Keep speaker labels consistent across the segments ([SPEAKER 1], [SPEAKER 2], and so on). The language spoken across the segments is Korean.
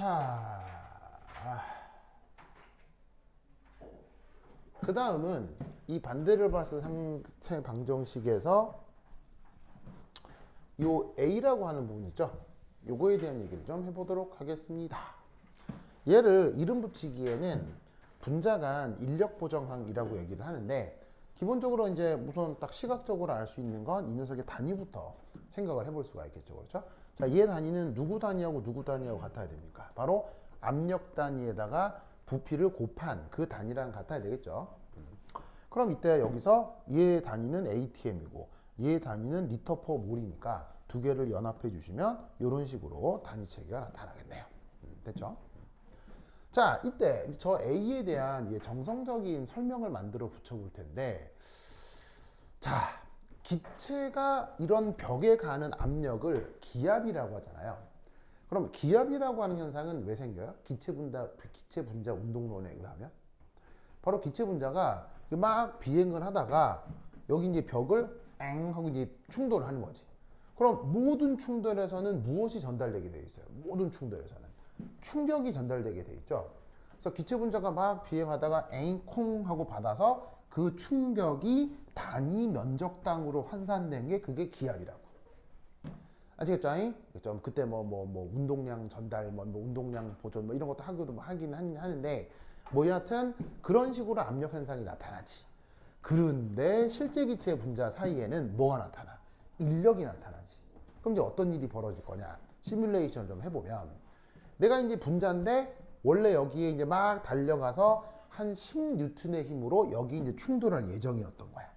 [SPEAKER 1] 자, 그 다음은 이 반데르발스 상태 방정식에서 요 A라고 하는 부분 있죠? 요거에 대한 얘기를 좀 해보도록 하겠습니다. 얘를 이름 붙이기에는 분자간 인력 보정항이라고 얘기를 하는데, 기본적으로 이제 우선 딱 시각적으로 알 수 있는 건 이 녀석의 단위부터 생각을 해볼 수가 있겠죠. 그렇죠? 자, 얘 단위는 누구 단위하고 누구 단위하고 같아야 됩니까? 바로 압력 단위에다가 부피를 곱한 그 단위랑 같아야 되겠죠. 그럼 이때 여기서 얘 단위는 ATM이고 얘 단위는 리터 퍼 몰이니까 두 개를 연합해 주시면 이런 식으로 단위 체계가 나타나겠네요. 됐죠? 자, 이때 저 A에 대한 정성적인 설명을 만들어 붙여볼 텐데, 자, 기체가 이런 벽에 가는 압력을 기압이라고 하잖아요. 그럼 기압이라고 하는 현상은 왜 생겨요? 기체 분자 운동론에 의하면 바로 기체 분자가 막 비행을 하다가 여기 이제 벽을 엥 하고 이제 충돌을 하는 거지. 그럼 모든 충돌에서는 무엇이 전달되게 돼 있어요? 모든 충돌에서는 충격이 전달되게 돼 있죠. 그래서 기체 분자가 막 비행하다가 엥 콩 하고 받아서 그 충격이 단위 면적당으로 환산된 게 그게 기압이라고. 아시겠죠? 그렇죠? 그때 뭐 운동량 전달, 뭐 운동량 보존, 뭐 이런 것도 하긴 하는데, 뭐 여하튼 그런 식으로 압력 현상이 나타나지. 그런데 실제 기체 분자 사이에는 뭐가 나타나? 인력이 나타나지. 그럼 이제 어떤 일이 벌어질 거냐? 시뮬레이션을 좀 해보면, 내가 이제 분자인데 원래 여기에 이제 막 달려가서 한 10뉴턴의 힘으로 여기 이제 충돌할 예정이었던 거야.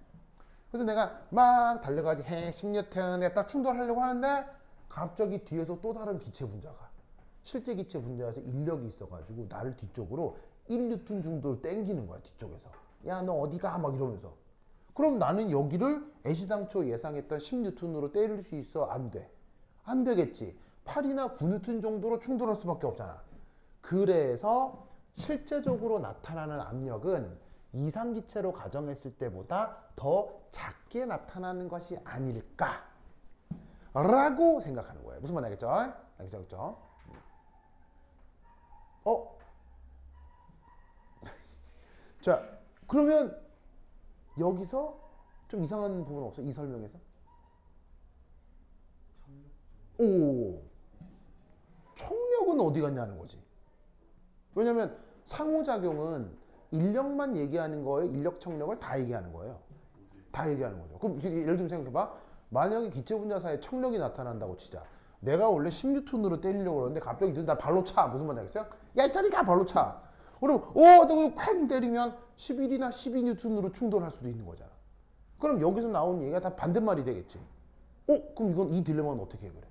[SPEAKER 1] 그래서 내가 막 달려가지 10뉴턴에 딱 충돌하려고 하는데 갑자기 뒤에서 또 다른 기체 분자가, 실제 기체 분자에서 인력이 있어가지고 나를 뒤쪽으로 1뉴턴 정도를 땡기는 거야. 뒤쪽에서. 야, 너 어디가? 막 이러면서. 그럼 나는 여기를 애시당초 예상했던 10뉴턴으로 때릴 수 있어? 안 돼. 안 되겠지. 8이나 9뉴턴 정도로 충돌할 수밖에 없잖아. 그래서 실제적으로 나타나는 압력은 이상기체로 가정했을 때보다 더 작게 나타나는 것이 아닐까 라고 생각하는 거예요. 무슨 말인지 알겠죠? 알겠죠? 자, 그러면 여기서 좀 이상한 부분 없어? 이 설명에서? 오, 청력은 어디 갔냐는 거지. 왜냐면 상호작용은 인력만 얘기하는 거예요? 인력 청력을 다 얘기하는 거예요? 다 얘기하는 거죠. 그럼 예를 들면 생각해봐. 만약에 기체 분자 사이에 청력이 나타난다고 치자. 내가 원래 10뉴턴으로 때리려고 그러는데 갑자기 나 발로 차. 무슨 말인지 알겠어요? 야, 저리 가! 발로 차. 그럼 너 쾅 때리면 11이나 12뉴턴으로 충돌할 수도 있는 거잖아. 그럼 여기서 나온 얘기가 다 반대말이 되겠지. 그럼 이 딜레마는 어떻게 해결해?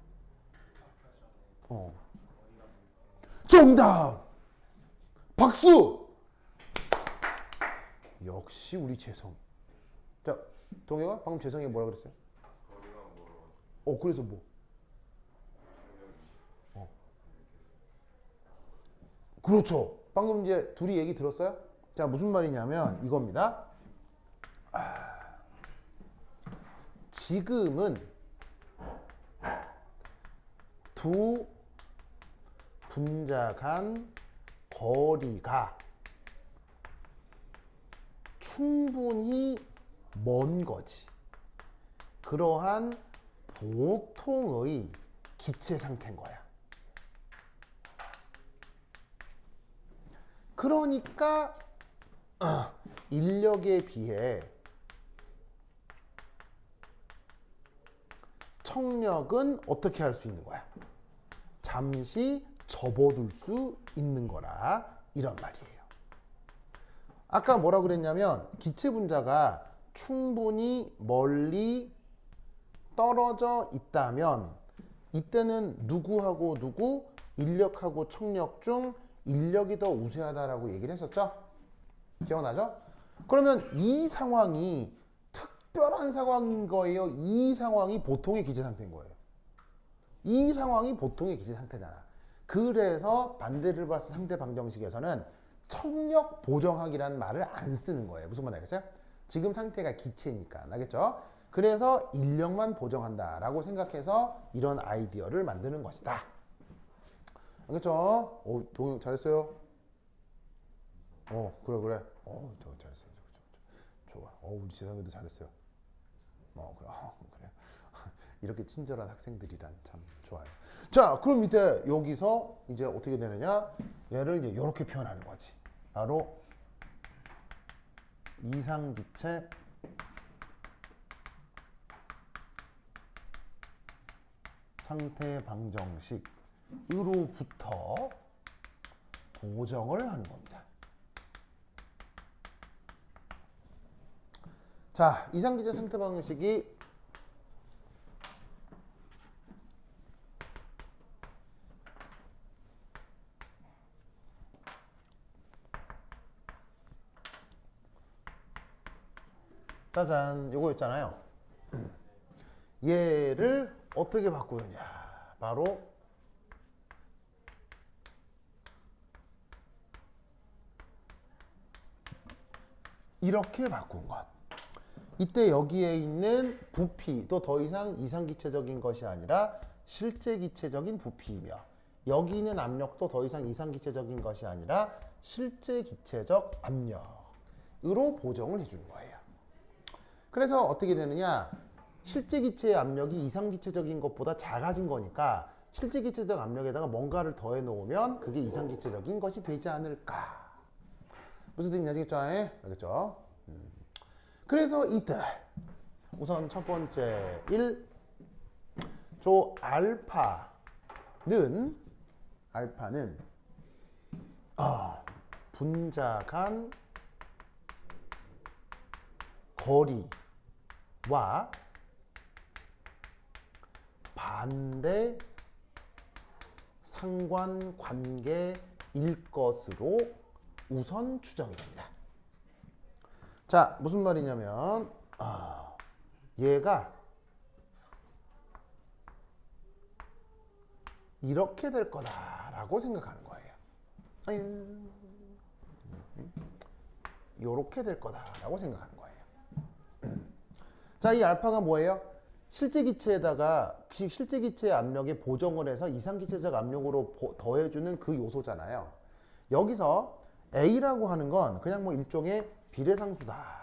[SPEAKER 1] 정답! 박수! 역시 우리 재성이. 자, 동해가 방금 재성이 뭐라 그랬어요? 그래서 뭐? 그렇죠. 방금 이제 둘이 얘기 들었어요? 자, 무슨 말이냐면 이겁니다. 지금은 두 분자 간 거리가 충분히 먼 거지. 그러한 보통의 기체 상태인 거야. 그러니까 인력에 비해 청력은 어떻게 할 수 있는 거야? 잠시 접어둘 수 있는 거라, 이런 말이에요. 아까 뭐라 그랬냐면 기체 분자가 충분히 멀리 떨어져 있다면 이때는 누구하고 누구, 인력하고 청력 중 인력이 더 우세하다라고 얘기를 했었죠? 기억나죠? 그러면 이 상황이 특별한 상황인 거예요? 이 상황이 보통의 기체 상태인 거예요? 이 상황이 보통의 기체 상태잖아. 그래서 반데르발스 상태 방정식에서는 청력 보정학이라는 말을 안 쓰는 거예요. 무슨 말 알겠어요? 지금 상태가 기체니까. 알겠죠? 그래서 인력만 보정한다라고 생각해서 이런 아이디어를 만드는 것이다. 알겠죠? 동영 잘했어요. 그래. 잘했어요. 좋아. 우리 재성이도 잘했어요. 그래. 그래. 이렇게 친절한 학생들이란 참 좋아요. 자, 그럼 이제 여기서 이제 어떻게 되느냐? 얘를 이제 이렇게 표현하는 거지. 바로 이상기체 상태 방정식으로부터 보정을 하는 겁니다. 자, 이상기체 상태 방정식이 짜잔, 요거 있잖아요. 얘를 어떻게 바꾸느냐? 바로 이렇게 바꾼 것. 이때 여기에 있는 부피도 더 이상 이상기체적인 것이 아니라 실제기체적인 부피이며, 여기 있는 압력도 더 이상 이상기체적인 것이 아니라 실제기체적 압력으로 보정을 해주는 거예요. 그래서 어떻게 되느냐? 실제기체의 압력이 이상기체적인 것보다 작아진 거니까 실제기체적 압력에다가 뭔가를 더해 놓으면 그게 이상기체적인 것이 되지 않을까. 무슨 뜻인지 아시겠죠? 알겠죠? 그래서 이때 우선 첫 번째 1, 저 알파는 분자 간 거리와 반대 상관관계일 것으로 우선 추정이 됩니다. 자, 무슨 말이냐면 얘가 이렇게 될 거다라고 생각하는 거예요. 이렇게 될 거다라고 생각하는 거예요. 자, 이 알파가 뭐예요? 실제기체에다가 실제기체의 압력에 보정을 해서 이상기체적 압력으로 더해주는 그 요소잖아요. 여기서 A라고 하는 건 그냥 뭐 일종의 비례상수다.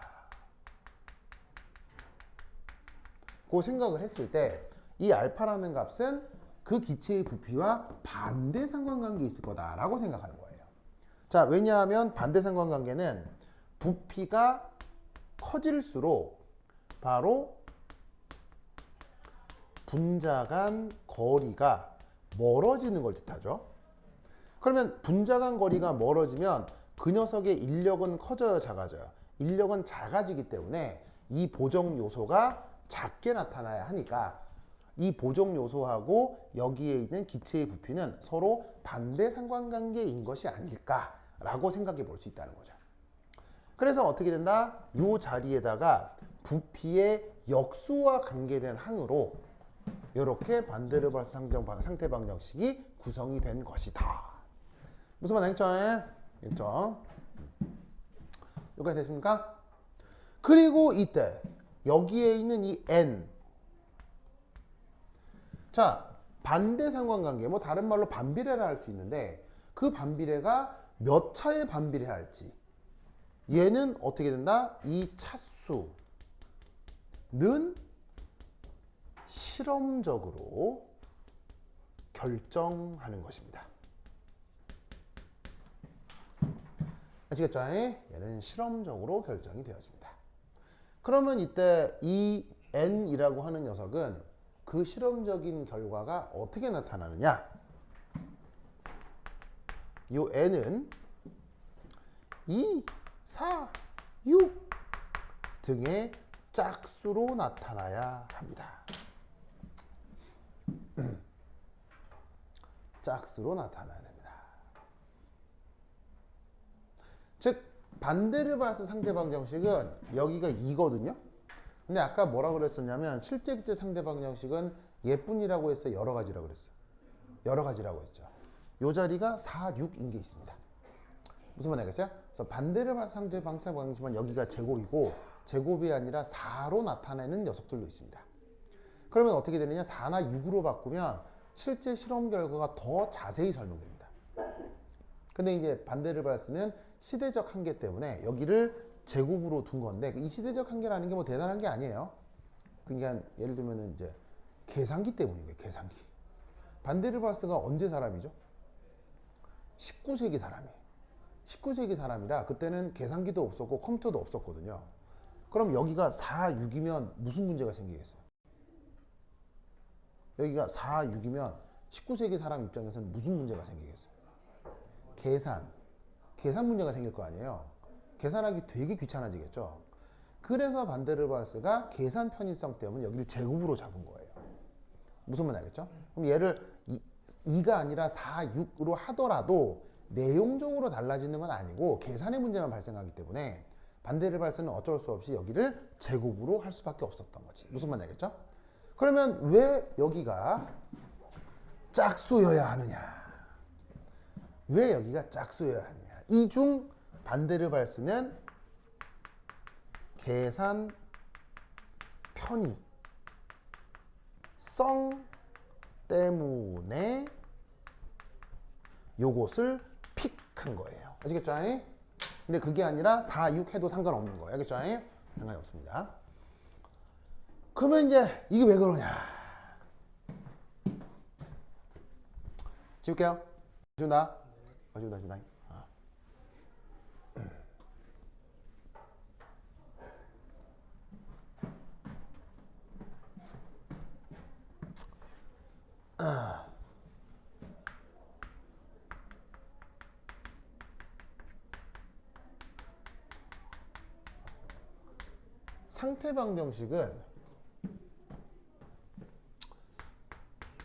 [SPEAKER 1] 그 생각을 했을 때 이 알파라는 값은 그 기체의 부피와 반대 상관관계에 있을 거다라고 생각하는 거예요. 자, 왜냐하면 반대 상관관계는 부피가 커질수록 바로 분자 간 거리가 멀어지는 걸 뜻하죠. 그러면 분자 간 거리가 멀어지면 그 녀석의 인력은 커져요, 작아져요? 인력은 작아지기 때문에 이 보정 요소가 작게 나타나야 하니까 이 보정 요소하고 여기에 있는 기체의 부피는 서로 반대 상관관계인 것이 아닐까라고 생각해 볼 수 있다는 거죠. 그래서 어떻게 된다? 이 자리에다가 부피의 역수와 관계된 항으로 이렇게 반데르발스 상태 방정식이 구성이 된 것이다. 무슨 말 알겠죠? 알겠죠? 여기까지 됐습니까? 그리고 이때 여기에 있는 이 n, 자, 반대 상관관계, 뭐 다른 말로 반비례라 할 수 있는데 그 반비례가 몇 차에 반비례할지, 얘는 어떻게 된다? 이 차수는 실험적으로 결정하는 것입니다. 아시겠죠? 얘는 실험적으로 결정이 되어집니다. 그러면 이때 이 n이라고 하는 녀석은 그 실험적인 결과가 어떻게 나타나느냐? 이 n은 2, 4, 6 등의 짝수로 나타나야 합니다. 짝수로 나타나야 됩니다. 즉 반데르발스 상대방정식은 여기가 2거든요. 근데 아까 뭐라 그랬었냐면 실제기체 상대방정식은 예뿐이라고 했어요, 여러 가지라고 그랬어요? 여러 가지라고 했죠. 이 자리가 4, 6인 게 있습니다. 무슨 말 알겠어요? 그래서 반대르발스 상대방정식은 여기가 제곱이고 제곱이 아니라 4로 나타내는 녀석들도 있습니다. 그러면 어떻게 되느냐? 4나 6으로 바꾸면 실제 실험 결과가 더 자세히 설명됩니다. 근데 이제 반데르발스는 시대적 한계 때문에 여기를 제곱으로 둔 건데 이 시대적 한계라는 게 뭐 대단한 게 아니에요. 그러니까 예를 들면은 이제 계산기 때문인 거예요. 계산기. 반데르발스가 언제 사람이죠? 19세기 사람이에요. 19세기 사람이라 그때는 계산기도 없었고 컴퓨터도 없었거든요. 그럼 여기가 4, 6이면 무슨 문제가 생기겠어요? 여기가 4, 6이면 19세기 사람 입장에서는 무슨 문제가 생기겠어요? 계산 문제가 생길 거 아니에요. 계산하기 되게 귀찮아지겠죠. 그래서 반데르발스가 계산 편의성 때문에 여기를 제곱으로 잡은 거예요. 무슨 말인지 알겠죠? 그럼 얘를 2가 아니라 4, 6으로 하더라도 내용적으로 달라지는 건 아니고 계산의 문제만 발생하기 때문에 반데르발스는 어쩔 수 없이 여기를 제곱으로 할 수밖에 없었던 거지. 무슨 말인지 알겠죠? 그러면 왜 여기가 짝수여야 하느냐? 왜 여기가 짝수여야 하느냐? 이 중 반데르발스는 계산 편의성 때문에 요것을 픽한 거예요. 아시겠죠? 근데 그게 아니라 4, 6 해도 상관없는 거예요. 알겠죠? 상관이 없습니다. 그러면 이제 이게 왜 그러냐? 지울게요. 준다. 준다. 상태 방정식은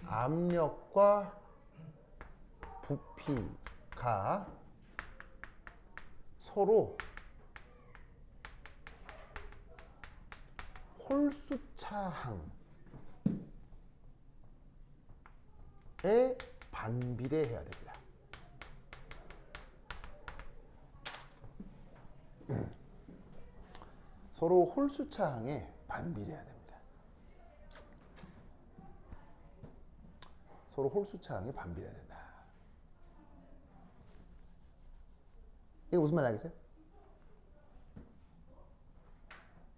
[SPEAKER 1] 압력과 부피가 서로 홀수차항에 반비례해야 됩니다. 서로 홀수차항에 반비례해야 됩니다. 서로 홀수차항에 반비례해야 된다. 이게 무슨 말인지 알겠어요?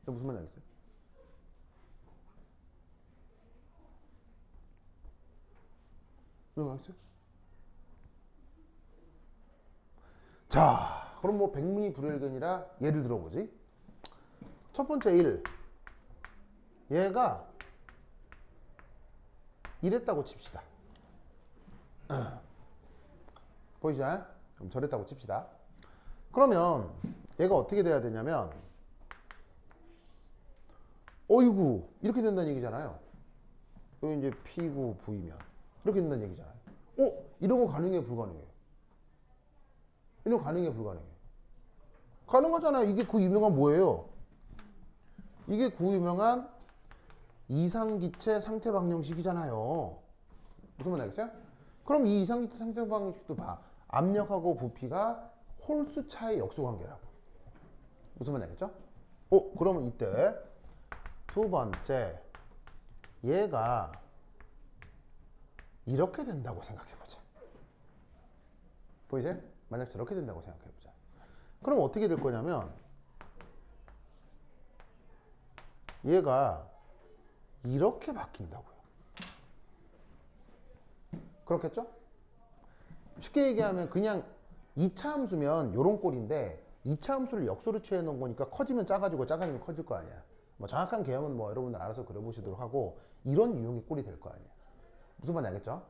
[SPEAKER 1] 이게 무슨 말인지 알겠어요? 왜 알겠어요? 자, 그럼 뭐 백문이 불여일견이라 예를 들어보지. 첫 번째 1. 얘가 이랬다고 칩시다. 보이죠? 그럼 저랬다고 칩시다. 그러면 얘가 어떻게 돼야 되냐면 어이구 이렇게 된다는 얘기잖아요. 여기 이제 P고 V면 이렇게 된다는 얘기잖아요. 이런 거 가능해 불가능해? 이런 거 가능해 불가능해? 가능하잖아요. 이게 그 유명한 뭐예요? 이게 그 유명한 이상기체 상태 방정식이잖아요. 무슨 말인지 알겠어요? 그럼 이 이상기체 상태 방정식도 봐. 압력하고 부피가 홀수차의 역수관계라고. 무슨 말인지 알겠죠? 그러면 이때 두 번째 얘가 이렇게 된다고 생각해보자. 보이세요? 만약 저렇게 된다고 생각해보자. 그럼 어떻게 될 거냐면 얘가 이렇게 바뀐다고요. 그렇겠죠? 쉽게 얘기하면 그냥 2차 함수면 요런 꼴인데 2차 함수를 역수로 취해 놓은 거니까 커지면 작아지고 작아지면 커질 거 아니야. 뭐 정확한 개형은 뭐 여러분들 알아서 그려보시도록 하고 이런 유형의 꼴이 될 거 아니야. 무슨 말인지 알겠죠?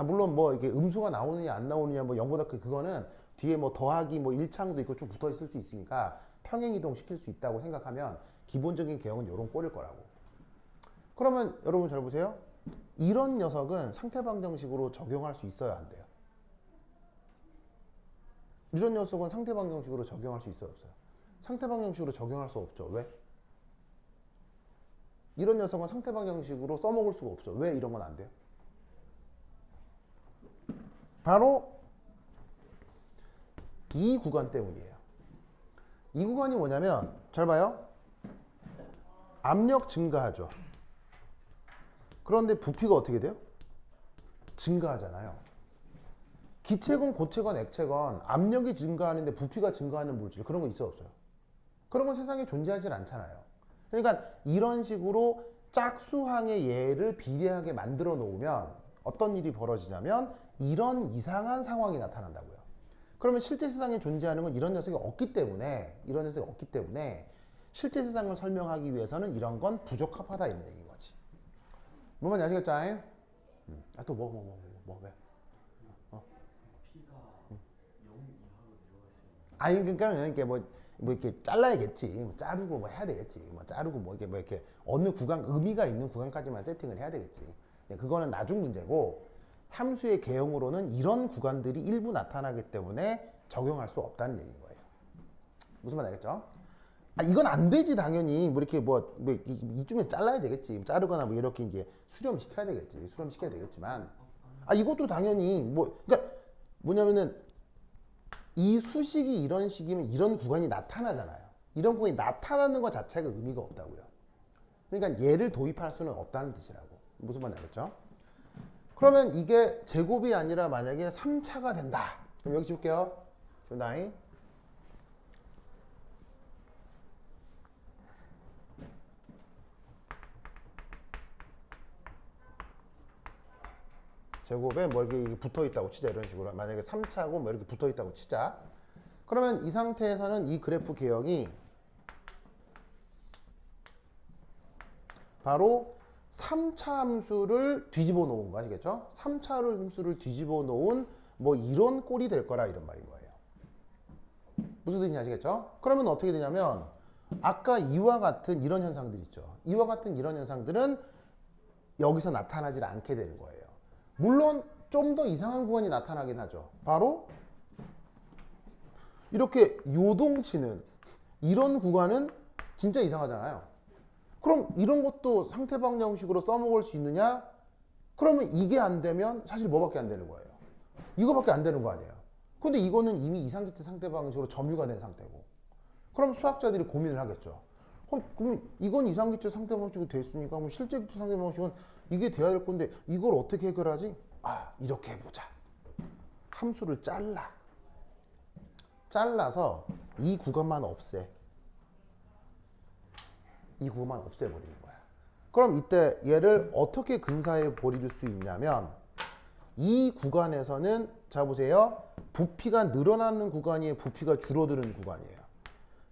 [SPEAKER 1] 물론 뭐 이게 음수가 나오느냐 안 나오느냐 뭐 0보다 그거는 뒤에 뭐 더하기 뭐 1창도 있고 쭉 붙어 있을 수 있으니까 평행이동 시킬 수 있다고 생각하면 기본적인 개형은 이런 꼴일 거라고. 그러면 여러분 잘 보세요. 이런 녀석은 상태 방정식으로 적용할 수 있어야 한대요. 이런 녀석은 상태 방정식으로 적용할 수 있어요, 없어요? 상태 방정식으로 적용할 수 없죠. 왜? 이런 녀석은 상태 방정식으로 써먹을 수가 없죠. 왜 이런 건 안 돼요? 바로 이 구간 때문이에요. 이 구간이 뭐냐면 잘 봐요. 압력 증가하죠. 그런데 부피가 어떻게 돼요? 증가하잖아요. 기체건 고체건 액체건 압력이 증가하는데 부피가 증가하는 물질 그런 거 있어 없어요? 그런 건 세상에 존재하지 않잖아요. 그러니까 이런 식으로 짝수항의 예를 비례하게 만들어 놓으면 어떤 일이 벌어지냐면 이런 이상한 상황이 나타난다고요. 그러면 실제 세상에 존재하는 건 이런 녀석이 없기 때문에 실제 세상을 설명하기 위해서는 이런 건 부적합하다 이런 얘기인 거지. 뭐만 아시겠죠? 아, 또 왜?
[SPEAKER 2] 피가 0 이하로 내려가시면
[SPEAKER 1] 아니 그러니까 이렇게 뭐 이렇게 잘라야겠지. 뭐 자르고 뭐 해야 되겠지. 뭐 자르고 뭐 이렇게 어느 구간 의미가 있는 구간까지만 세팅을 해야 되겠지. 그거는 나중 문제고 함수의 개형으로는 이런 구간들이 일부 나타나기 때문에 적용할 수 없다는 얘기인 거예요. 무슨 말 알겠죠? 아, 이건 안 되지 당연히 뭐 이렇게 이쯤에 잘라야 되겠지. 자르거나 뭐 이렇게 이제 수렴시켜야 되겠지. 수렴시켜야 되겠지만 아 이것도 당연히 그러니까 뭐냐면은 이 수식이 이런 식이면 이런 구간이 나타나잖아요. 이런 구간이 나타나는 것 자체가 의미가 없다고요. 그러니까 얘를 도입할 수는 없다는 뜻이라고. 무슨 말인지 알겠죠? 그러면 이게 제곱이 아니라 만약에 3차가 된다. 그럼 여기 지울게요. 나이 제곱에 뭐 이렇게 붙어 있다고 치자. 이런 식으로. 만약에 3차고 뭐 이렇게 붙어 있다고 치자. 그러면 이 상태에서는 이 그래프 개형이 바로 3차 함수를 뒤집어 놓은 거 아시겠죠? 3차 함수를 뒤집어 놓은 뭐 이런 꼴이 될 거라 이런 말인 거예요. 무슨 뜻인지 아시겠죠? 그러면 어떻게 되냐면 아까 이와 같은 이런 현상들 있죠. 이와 같은 이런 현상들은 여기서 나타나질 않게 되는 거예요. 물론 좀 더 이상한 구간이 나타나긴 하죠. 바로 이렇게 요동치는 이런 구간은 진짜 이상하잖아요. 그럼 이런 것도 상태방 형식으로 써먹을 수 있느냐? 그러면 이게 안 되면 사실 뭐밖에 안 되는 거예요? 이거밖에 안 되는 거 아니에요? 근데 이거는 이미 이상기체 상태방 형식으로 점유가 된 상태고 그럼 수학자들이 고민을 하겠죠. 그럼 이건 이상기체 상태방 형식이 됐으니까 뭐 실제 기체 상태방 형식은 이게 돼야 될 건데 이걸 어떻게 해결하지? 아 이렇게 해보자. 함수를 잘라서 이 구간만 없애. 이 구간만 없애버리는 거야. 그럼 이때 얘를 어떻게 근사해 버릴 수 있냐면 이 구간에서는 자 보세요. 부피가 늘어나는 구간이에요. 부피가 줄어드는 구간이에요.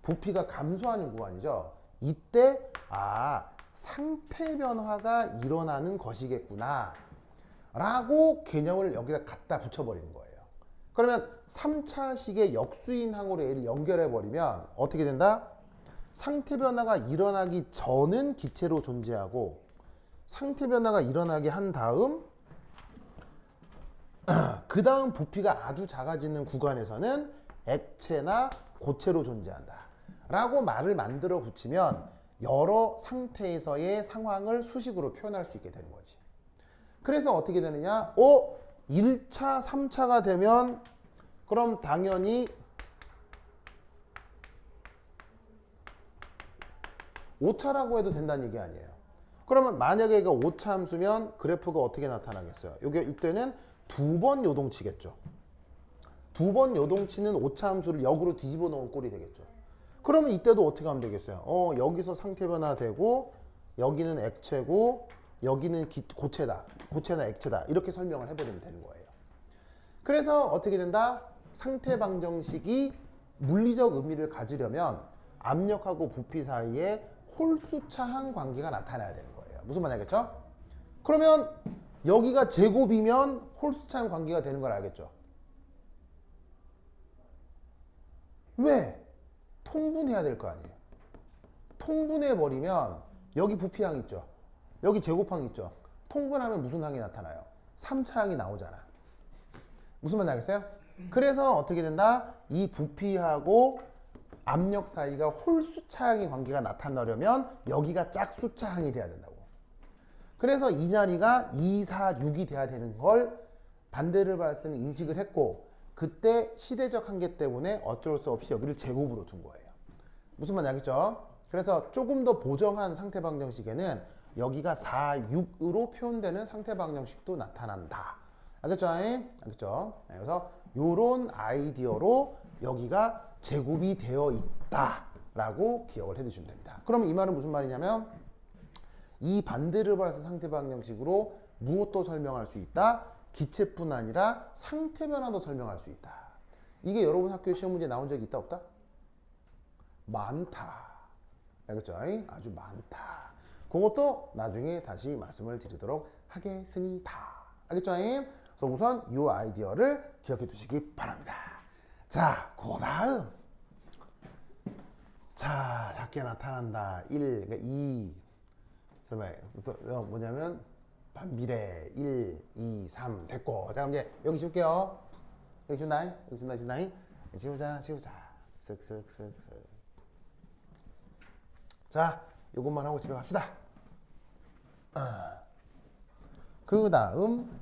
[SPEAKER 1] 부피가 감소하는 구간이죠. 이때 상태 변화가 일어나는 것이겠구나 라고 개념을 여기다 갖다 붙여버리는 거예요. 그러면 3차식의 역수인항으로 얘를 연결해 버리면 어떻게 된다? 상태 변화가 일어나기 전은 기체로 존재하고 상태 변화가 일어나게 한 다음 그 다음 부피가 아주 작아지는 구간에서는 액체나 고체로 존재한다 라고 말을 만들어 붙이면 여러 상태에서의 상황을 수식으로 표현할 수 있게 되는 거지. 그래서 어떻게 되느냐? 1차, 3차가 되면 그럼 당연히 5차라고 해도 된다는 얘기 아니에요. 그러면 만약에 이거 5차 함수면 그래프가 어떻게 나타나겠어요? 이때는 두 번 요동치겠죠. 두 번 요동치는 5차 함수를 역으로 뒤집어 놓은 꼴이 되겠죠. 그러면 이때도 어떻게 하면 되겠어요? 여기서 상태 변화되고 여기는 액체고 여기는 고체다. 고체나 액체다. 이렇게 설명을 해버리면 되는 거예요. 그래서 어떻게 된다? 상태 방정식이 물리적 의미를 가지려면 압력하고 부피 사이에 홀수차항 관계가 나타나야 되는 거예요. 무슨 말 알겠죠? 그러면 여기가 제곱이면 홀수차항 관계가 되는 걸 알겠죠? 왜? 통분해야 될 거 아니에요. 통분해버리면 여기 부피항 있죠. 여기 제곱항 있죠. 통분하면 무슨 항이 나타나요? 3차항이 나오잖아. 무슨 말인지 알겠어요? 그래서 어떻게 된다? 이 부피하고 압력 사이가 홀수차항의 관계가 나타나려면 여기가 짝수차항이 돼야 된다고. 그래서 이 자리가 2, 4, 6이 돼야 되는 걸 반대를 받을 때는 인식을 했고 그때 시대적 한계 때문에 어쩔 수 없이 여기를 제곱으로 둔 거예요. 무슨 말인지 알겠죠? 그래서 조금 더 보정한 상태 방정식에는 여기가 4, 6으로 표현되는 상태 방정식도 나타난다 알겠죠? 알겠죠? 네, 그래서 요런 아이디어로 여기가 제곱이 되어 있다라고 기억을 해두시면 됩니다. 그럼 이 말은 무슨 말이냐면 이 반대를 받아서 상태 방향 형식으로 무엇도 설명할 수 있다? 기체뿐 아니라 상태 변화도 설명할 수 있다. 이게 여러분 학교 시험 문제 나온 적이 있다 없다? 많다. 알겠죠? 아주 많다. 그것도 나중에 다시 말씀을 드리도록 하겠습니다. 알겠죠? 그래서 우선 이 아이디어를 기억해 두시기 바랍니다. 자, 그 다음. 자, 작게 나타난다. 1, 그러니까 2. 뭐냐면 반비례 1, 2, 3 됐고. 자, 그럼 이제 여기 씌울게요. 여기 씌운다. 지우자. 쓱. 자, 요것만 하고 집에 갑시다. 그 다음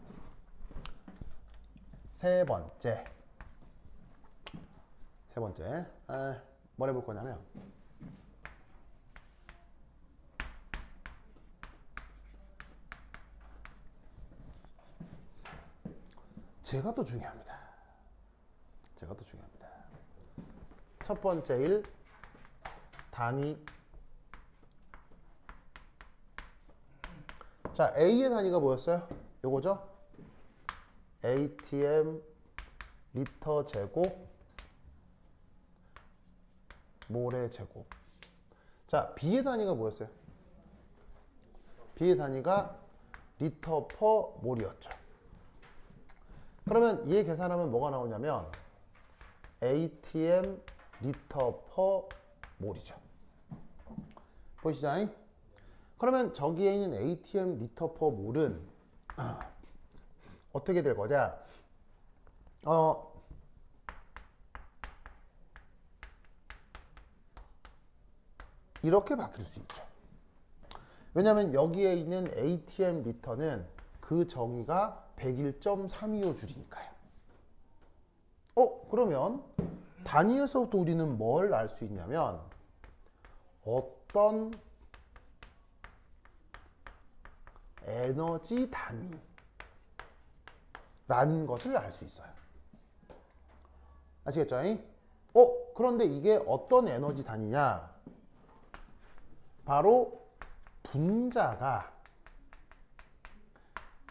[SPEAKER 1] 세 번째. 뭘 해볼 거냐면 제가 더 중요합니다. 첫 번째 일 단위. 자, A의 단위가 뭐였어요? 요거죠? ATM 리터 제곱 몰의 제곱. 자, B의 단위가 뭐였어요? B의 단위가 리터 퍼 몰이었죠. 그러면 얘 계산하면 뭐가 나오냐면 ATM 리터 퍼 몰이죠. 보이시죠? 그러면 저기에 있는 ATM 리터 퍼 몰은 어떻게 될 거냐? 이렇게 바뀔 수 있죠. 왜냐하면 여기에 있는 ATM 리터는 그 정의가 101.325 줄이니까요. 그러면 단위에서부터 우리는 뭘 알 수 있냐면 어떤 에너지 단위라는 것을 알 수 있어요. 아시겠죠? 그런데 이게 어떤 에너지 단위냐? 바로 분자가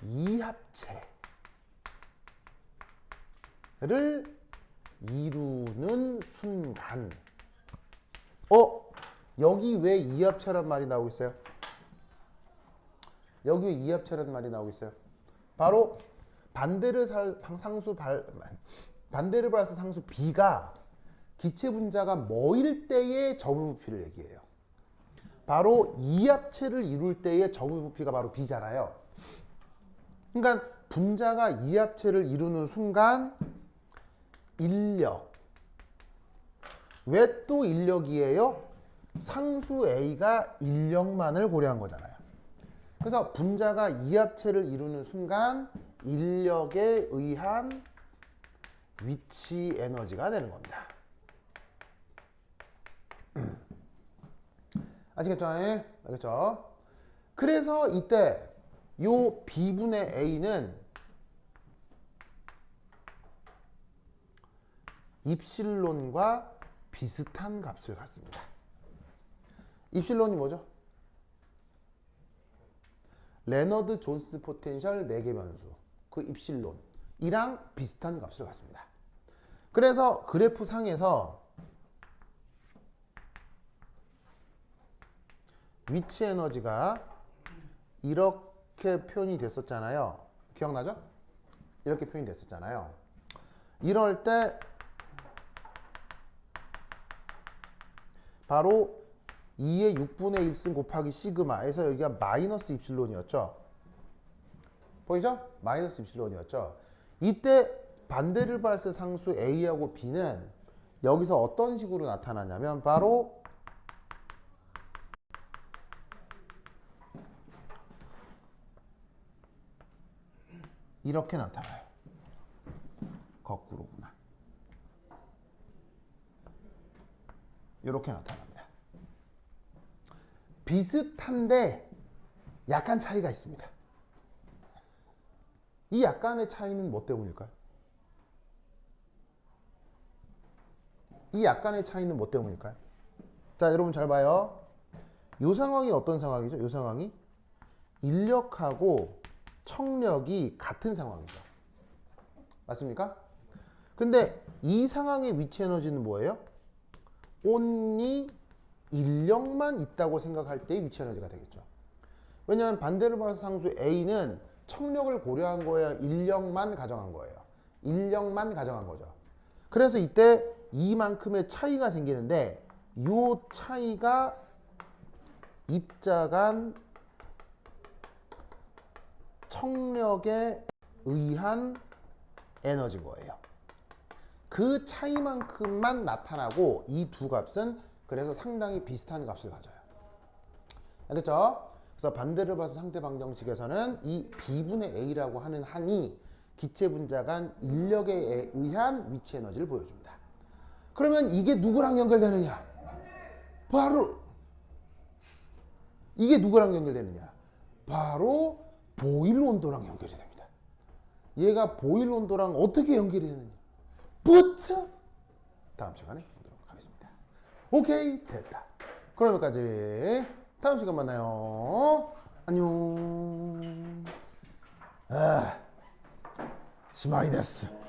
[SPEAKER 1] 이합체를 이루는 순간. 여기 왜 이합체란 말이 나오고 있어요? 여기 왜 이합체란 말이 나오고 있어요? 바로 반대를 받아서 상수 B가 기체 분자가 뭐일 때의 점유부피를 얘기해요. 바로 이합체를 이룰 때의 점유부피가 바로 B잖아요. 그러니까 분자가 이합체를 이루는 순간 인력. 왜 또 인력이에요? 상수 A가 인력만을 고려한 거잖아요. 그래서 분자가 이합체를 이루는 순간 인력에 의한 위치 에너지가 되는 겁니다. 아시겠죠? 알겠죠? 그래서 이때 요 B분의 A는 입실론과 비슷한 값을 갖습니다. 입실론이 뭐죠? 레너드 존스 포텐셜 매개변수. 그 입실론이랑 비슷한 값을 갖습니다. 그래서 그래프 상에서 위치 에너지가 이렇게 표현이 됐었잖아요. 기억나죠? 이렇게 표현이 됐었잖아요. 이럴 때 바로 2의 6분의 1승 곱하기 시그마에서 여기가 마이너스 입실론이었죠. 보이죠? 마이너스 입실론이었죠. 이때 반대를 발세 상수 A하고 B는 여기서 어떤 식으로 나타나냐면 바로 이렇게 나타나요. 거꾸로구나. 이렇게 나타납니다. 비슷한데 약간 차이가 있습니다. 이 약간의 차이는 뭐 때문일까요? 이 약간의 차이는 뭐 때문일까요? 자, 여러분 잘 봐요. 이 상황이 어떤 상황이죠? 이 상황이 인력하고 청력이 같은 상황이죠. 맞습니까? 근데 이 상황의 위치 에너지는 뭐예요? only 인력만 있다고 생각할 때의 위치 에너지가 되겠죠. 왜냐하면 반대로 말해서 상수 A는 청력을 고려한 거예요? 인력만 가정한 거예요? 인력만 가정한 거죠. 그래서 이때 이만큼의 차이가 생기는데 이 차이가 입자간 청력에 의한 에너지인 거예요. 그 차이만큼만 나타나고 이 두 값은 그래서 상당히 비슷한 값을 가져요. 알겠죠? 그래서 반대로 봐서 상태 방정식에서는 이 B분의 A라고 하는 항이 기체 분자 간 인력에 의한 위치 에너지를 보여줍니다. 그러면 이게 누구랑 연결되느냐? 바로 이게 누구랑 연결되느냐? 바로 보일 온도랑 연결이 됩니다. 얘가 보일 온도랑 어떻게 연결이 되느냐? 부터 다음 시간에 보도록 하겠습니다. 오케이, 됐다. 그럼 여기까지. 다음 시간 만나요. 안녕. 시마이 데스.